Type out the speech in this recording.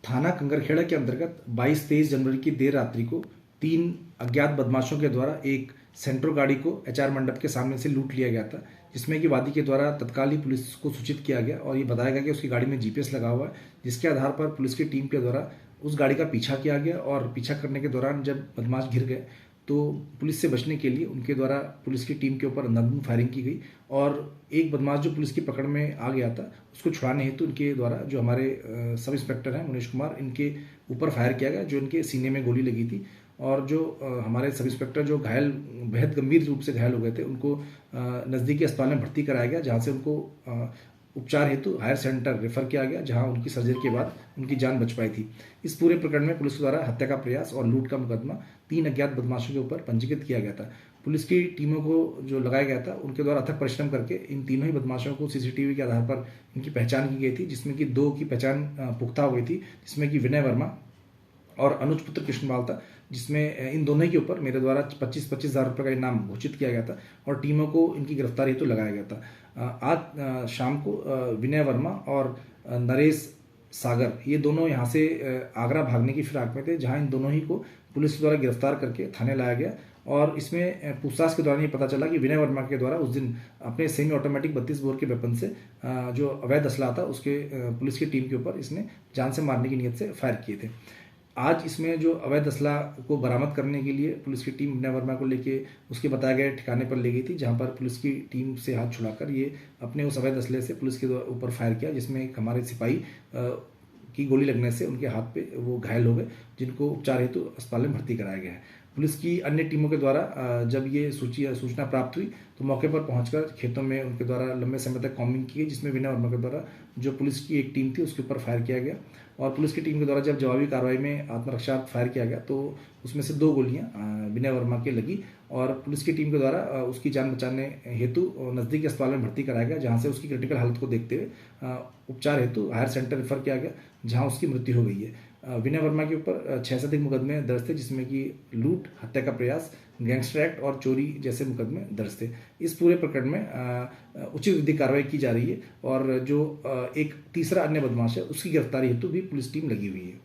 थाना कंगरखेड़ा के अंतर्गत 22-23 जनवरी की देर रात्रि को 3 अज्ञात बदमाशों के द्वारा एक सेंट्रो गाड़ी को एचआर मंडप के सामने से लूट लिया गया था, जिसमें कि वादी के द्वारा तत्काल ही पुलिस को सूचित किया गया और ये बताया गया कि उसकी गाड़ी में जीपीएस लगा हुआ है, जिसके आधार पर पुलिस की टीम के द्वारा उस गाड़ी का पीछा किया गया और पीछा करने के दौरान जब बदमाश घिर गए तो पुलिस से बचने के लिए उनके द्वारा पुलिस की टीम के ऊपर अंधाधुंध फायरिंग की गई और एक बदमाश जो पुलिस की पकड़ में आ गया था उसको छुड़ाने हेतु इनके द्वारा जो हमारे सब इंस्पेक्टर हैं मुनीश कुमार, इनके ऊपर फायर किया गया, जो इनके सीने में गोली लगी थी और जो हमारे सब इंस्पेक्टर जो घायल बेहद गंभीर रूप से घायल हो गए थे उनको नज़दीकी अस्पताल में भर्ती कराया गया, जहाँ से उनको उपचार हेतु हायर सेंटर रेफर किया गया, जहां उनकी सर्जरी के बाद उनकी जान बच पाई थी। इस पूरे प्रकरण में पुलिस द्वारा हत्या का प्रयास और लूट का मुकदमा 3 अज्ञात बदमाशों के ऊपर पंजीकृत किया गया था। पुलिस की टीमों को जो लगाया गया था उनके द्वारा अथक परिश्रम करके इन तीनों ही बदमाशों को सीसीटीवी के आधार पर इनकी पहचान की गई थी, जिसमें कि 2 की पहचान पुख्ता हो गई थी, जिसमें कि विनय वर्मा और अनुज पुत्र कृष्णपाल था, जिसमें इन दोनों के ऊपर मेरे द्वारा 25-25 हज़ार रुपये का इनाम घोषित किया गया था और टीमों को इनकी गिरफ्तारी हेतु लगाया गया था। आज शाम को विनय वर्मा और नरेश सागर ये दोनों यहाँ से आगरा भागने की फिराक में थे, जहाँ इन दोनों ही को पुलिस द्वारा गिरफ्तार करके थाने लाया गया और इसमें पूछताछ के दौरान ये पता चला कि विनय वर्मा के द्वारा उस दिन अपने सेमी ऑटोमेटिक 32 बोर के वेपन से जो अवैध असला था उसके पुलिस की टीम के ऊपर इसने जान से मारने की नीयत से फायर किए थे। आज इसमें जो अवैध असला को बरामद करने के लिए पुलिस की टीम विनय वर्मा को लेके उसके बताए गए ठिकाने पर ले गई थी, जहां पर पुलिस की टीम से हाथ छुड़ाकर ये अपने उस अवैध असले से पुलिस के ऊपर फायर किया, जिसमें एक हमारे सिपाही की गोली लगने से उनके हाथ पे वो घायल हो गए, जिनको उपचार हेतु अस्पताल में भर्ती कराया गया है। पुलिस की अन्य टीमों के द्वारा जब ये सूचना प्राप्त हुई तो मौके पर पहुंचकर खेतों में उनके द्वारा लंबे समय तक कॉम्बिंग की गई, जिसमें विनय वर्मा के द्वारा जो पुलिस की एक टीम थी उसके ऊपर फायर किया गया और पुलिस की टीम के द्वारा जब जवाबी कार्रवाई में आत्मरक्षा फायर किया गया तो उसमें से 2 गोलियां विनय वर्मा के लगी और पुलिस की टीम के द्वारा उसकी जान बचाने हेतु नज़दीकी अस्पताल में भर्ती कराया गया, जहाँ से उसकी क्रिटिकल हालत को देखते हुए उपचार हेतु हायर सेंटर रेफर किया गया, जहाँ उसकी मृत्यु हो गई है। विनय वर्मा के ऊपर 6 से अधिक मुकदमे दर्ज थे, जिसमें कि लूट, हत्या का प्रयास, गैंगस्टर एक्ट और चोरी जैसे मुकदमे दर्ज थे। इस पूरे प्रकरण में उचित विधिक कार्रवाई की जा रही है और जो एक तीसरा अन्य बदमाश है उसकी गिरफ्तारी हेतु भी पुलिस टीम लगी हुई है।